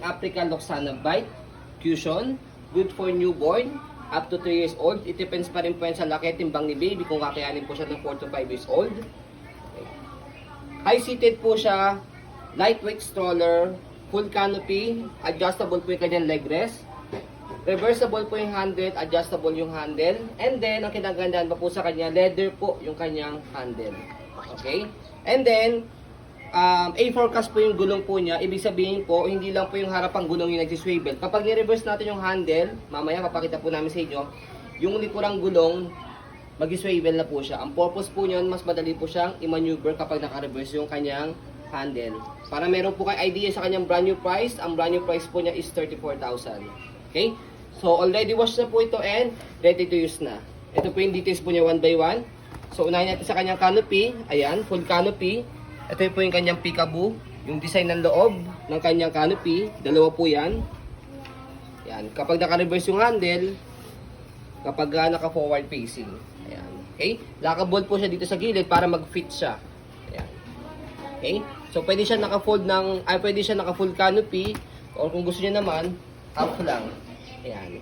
African Loxana Bite Cushion. Good for newborn up to 3 years old. It depends pa rin po yan sa laki timbang ni baby kung kakayanin po siya ng 4 to 5 years old. Okay. High-seated po siya. Lightweight stroller. Full canopy. Adjustable po yung kanyang leg rest. Reversible po yung handle, adjustable yung handle. And then, ang kinagandaan pa po sa kanya, leather po yung kanyang handle. Okay? And then, A4 cast po yung gulong po niya. Ibig sabihin po, hindi lang po yung harapang gulong yung nagsiswivel. Kapag ni-reverse natin yung handle, mamaya papakita po namin sa inyo, yung likurang gulong, mag-swivel na po siya. Ang purpose po niyon, mas madali po siyang i-maneuver kapag naka-reverse yung kanyang handle. Para meron po kayo idea sa kanyang brand new price, ang brand new price po niya is 34,000. Okay? So, already washed na po ito and ready to use na. Ito po yung details po niya one by one. So, unahin natin sa kanyang canopy. Ayan, full canopy. Ito po yung kanyang peekaboo. Yung design ng loob ng kanyang canopy. Dalawa po yan. Ayan, kapag naka-reverse yung handle, kapag naka-forward facing. Ayan, okay? Lockable po siya dito sa gilid para mag-fit siya. Ayan. Okay? So, pwede siya naka-fold pwede siya naka-full canopy or kung gusto niyo naman, half lang. Ayan.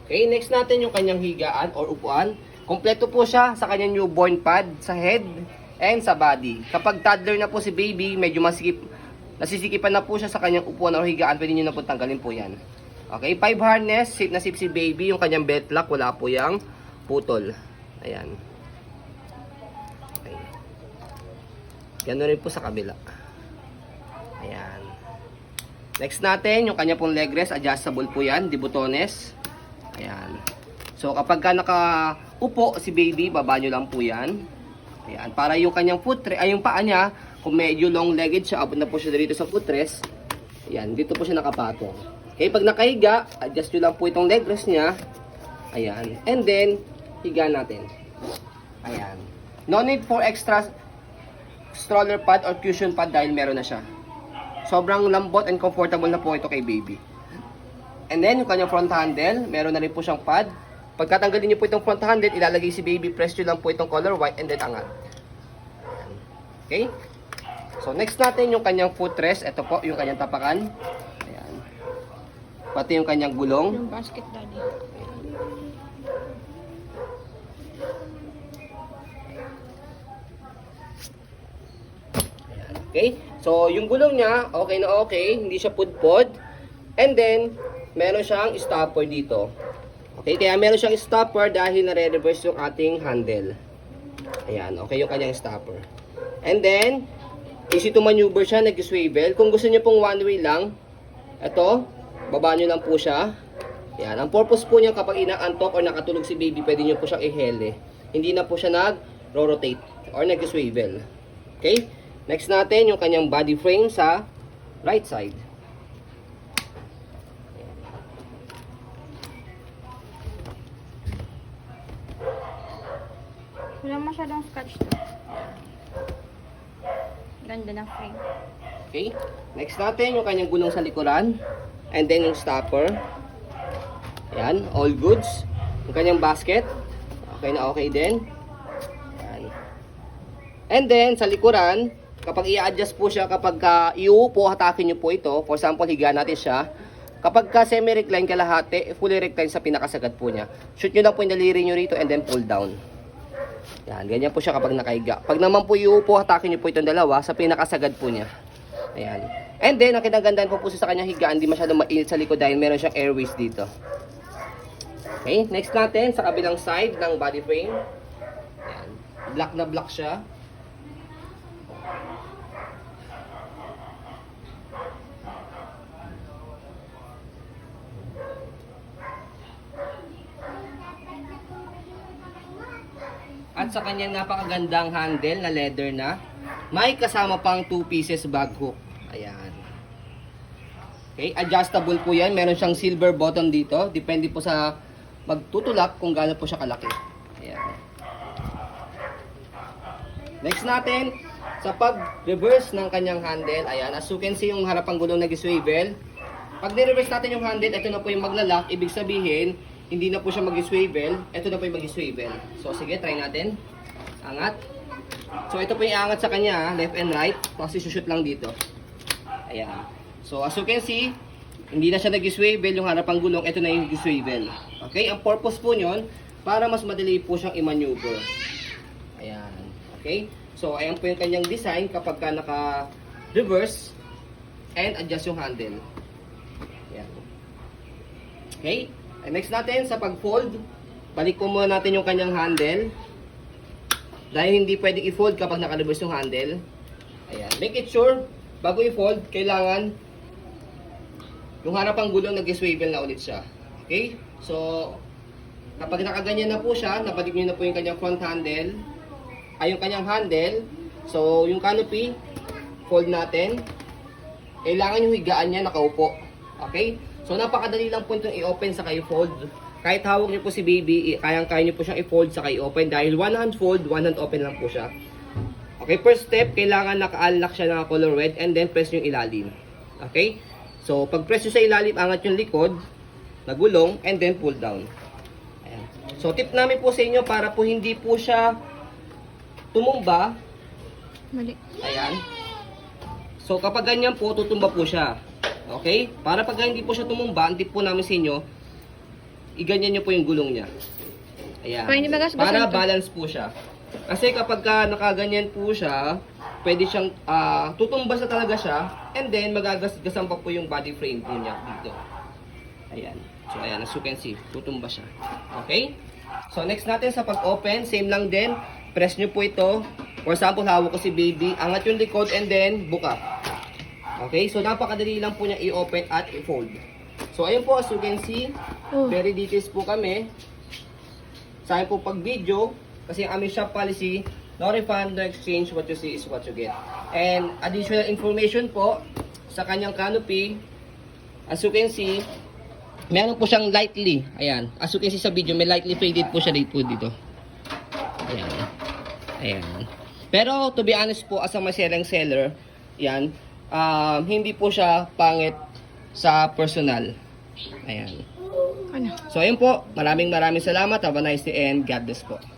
Okay, next natin yung kanyang higaan or upuan. Kompleto po siya sa kanyang newborn pad, sa head, and sa body. Kapag toddler na po si baby, medyo nasisikipan na po siya sa kanyang upuan or higaan, pwede nyo na po tanggalin po yan. Okay, 5 harness, safe na safe si baby. Yung kanyang belt lock, wala po yung putol. Ayan. Okay. Ganun rin po sa kabila. Ayan. Next natin, yung kanya pong leg rest, adjustable po yan, di butones. Ayan. So, kapag ka nakaupo si baby, baba nyo lang po yan. Ayan. Para yung kanyang yung paa niya, kung medyo long-legged siya, abot na po siya dito sa footrest. Ayan, dito po siya nakapatong. Okay, pag nakahiga, adjust nyo lang po itong leg rest niya. Ayan. And then, higa natin. Ayan. No need for extra stroller pad or cushion pad dahil meron na siya. Sobrang lambot and comfortable na po ito kay baby. And then, yung kanyang front handle, meron na rin po siyang pad. Pagkatanggalin niyo po itong front handle, ilalagay si baby, press nyo lang po itong color white and then angat. Okay? So, next natin yung kanyang footrest. Ito po, yung kanyang tapakan. Ayan. Pati yung kanyang gulong. Yung basket, daddy. Okay? So, yung gulong niya, okay na okay. Hindi siya pudpod. And then, meron siyang stopper dito. Okay? Kaya meron siyang stopper dahil nare-reverse yung ating handle. Ayan. Okay yung kanyang stopper. And then, easy to maneuver siya. Nag-swivel. Kung gusto niyo pong one way lang, ito, baba nyo lang po siya. Ayan. Ang purpose po niya kapag inaantok or nakatulog si baby, pwede nyo po siyang ihele. Hindi na po siya nag-rotate or nag-swivel. Okay? Next natin, yung kanyang body frame sa right side. Wala masyadong scratch to. Ganda ng frame. Okay? Next natin, yung kanyang gulong sa likuran. And then yung stopper. Ayan, all goods. Yung kanyang basket. Okay na okay din. Ayan. And then, sa likuran, kapag i-adjust po siya, kapag iuupo, hatakin nyo po ito. For example, higa natin siya. Kapag semi-recline kalahati, fully recline sa pinakasagat po niya. Shoot nyo lang po yung daliri nyo rito and then pull down. Yan, ganyan po siya kapag nakahiga. Pag naman po iuupo, hatakin nyo po itong dalawa sa pinakasagad po niya. Ayan. And then, ang kinagandaan po sa kanyang higaan, hindi masyadong mainit sa likod dahil meron siyang airways dito. Okay, next natin, sa kabilang side ng body frame. Ayan. Black na black siya. At sa kanyang napakagandang handle na leather na, may kasama pang 2 pieces bag hook. Ayan. Okay, adjustable po yan. Meron siyang silver button dito. Depende po sa magtutulak kung gaano po siya kalaki. Ayan. Next natin, sa pag-reverse ng kanyang handle, ayan, as you can see yung harapang gulong nag-swivel. Pag ni-reverse natin yung handle, ito na po yung maglalak. Ibig sabihin, hindi na po siya mag-swivel. Ito na po yung mag-swivel. So, sige, try natin. Angat. So, ito po yung angat sa kanya, left and right. Tapos, isushoot lang dito. Ayan. So as you can see, hindi na siya nag-swivel yung harapang gulong, ito na yung swivel. Okay, ang purpose po nyon, para mas madali po siyang i-maneuver. Ayan, okay. So ayan po yung kanyang design kapag ka naka-reverse and adjust yung handle. Ayan. Okay, and next natin sa pag-fold, balik po muna natin yung kanyang handle. Dahil hindi pwedeng i-fold kapag naka-reverse yung handle. Ayan, make it sure, bago i-fold, kailangan yung harapang gulong nag-swivel na ulit siya. Okay? So, kapag nakaganyan na po siya, nabalik nyo na po yung kanyang front handle, ay yung kanyang handle. So, yung canopy, fold natin. Kailangan yung higaan niya nakaupo. Okay? So, napakadali lang po itong i-open sa i-fold. Kahit hawak niyo po si baby, kayang-kaya niyo po siyang i-fold sa i-open dahil one hand fold, one hand open lang po siya. Okay, first step, kailangan naka-unlock siya ng color red and then press yung ilalim. Okay? So, pag press nyo sa ilalim, angat yung likod, nagulong, and then pull down. Ayan. So, tip namin po sa inyo para po hindi po siya tumumba. Mali. Ayan. So, kapag ganyan po, tutumba po siya. Okay? Para pag hindi po siya tumumba, ang tip po namin sa inyo, iganyan nyo po yung gulong niya. Ayan. Para balance po siya. Kasi kapag ka nakaganyan po siya, pwede siyang tutumba sa talaga siya and then magagasgasan pa po yung body frame po niya dito. Ayan. So ayan, as you can see, tutumba siya. Okay? So next natin sa pag-open, same lang din. Press nyo po ito. For example, hawak ko si baby, angat yung likod and then buka. Okay? So napakadali lang po niya i-open at i-fold. So ayun po, as you can see, very details po kami. Sa akin po pag video, kasi ang aming shop policy, no refund, no exchange, what you see is what you get. And additional information po, sa kanyang canopy, as you can see, meron po siyang lightly, ayan, as you can see sa video, may lightly faded po siya dito. Ayan. Ayan. Pero to be honest po, as a selling seller, yan, hindi po siya pangit sa personal. Ayan. Ano? So ayun po, maraming salamat. Have a nice day and God bless po.